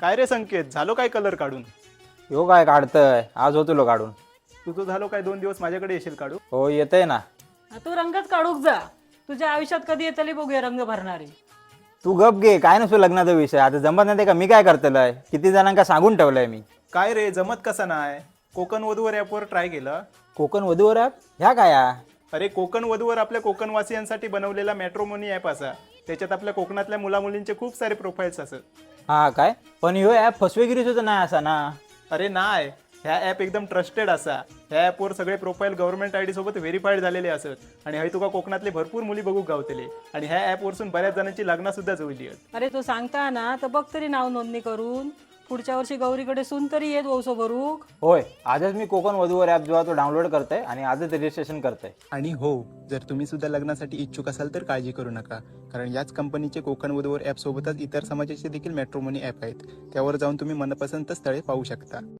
काय रे संकेत, झालो काय कलर काढून? यो काय काढतंय, आज होतो लो काढून. तुझं झालो काय 2 दिवस माझ्याकडे येशील काढू? हो येतंय ना. तू रंगच काढूक जा. तुझ्या आयुष्यात कधी येतली बघूया रंग भरणारी. तू गप घे, काय नसतो लग्नाचा विषय. आता जमत नाही ते का मी काय करतलंय, किती जणांका सांगून ठेवलंय मी. काय रे जमत कसा नाही? कोकण वधूवर ॲपवर ट्राय केलं? कोकण वधूवर ॲप ह्या काय हा? अरे कोकण वधूवर आपल्या कोकणवासियांसाठी बनवलेला मॅट्रोमोनी ॲप असा. त्याच्यात आपल्या कोकणातल्या मुलामुलींचे खूप सारे प्रोफाईल्स असत. हा काय, पण ह्यो ॲप फसवेगिरीचं नाही असा ना. अरे नाही, ह्या ॲप एकदम ट्रस्टेड असा. ह्या ॲपवर सगळे प्रोफाईल गव्हर्नमेंट आय डी सोबत व्हेरीफाईड झालेले असत आणि हय तुका कोकणातले भरपूर मुली बघूक गावतले. आणि ह्या ॲपवरसून बऱ्याच जणांची लग्न सुद्धा जुळली आहेत. अरे तो सांगता ना तर बघ तरी नाव नोंदणी करून. पुढच्या वर्षी गौरीकडे सून तरी येत वौसो भरूक. होय, आजच मी कोकण वधूवर ॲप जेव्हा तो डाउनलोड करतोय आणि आजच रजिस्ट्रेशन करतोय. आणि हो, जर तुम्ही सुद्धा लग्नासाठी इच्छुक असाल तर काळजी करू नका, कारण याच कंपनीचे कोकण वधूवर ॲप सोबतच इतर समाजाचे देखील मॅट्रोमनी ॲप आहेत. त्यावर जाऊन तुम्ही मनपसंत स्थळे पाहू शकता.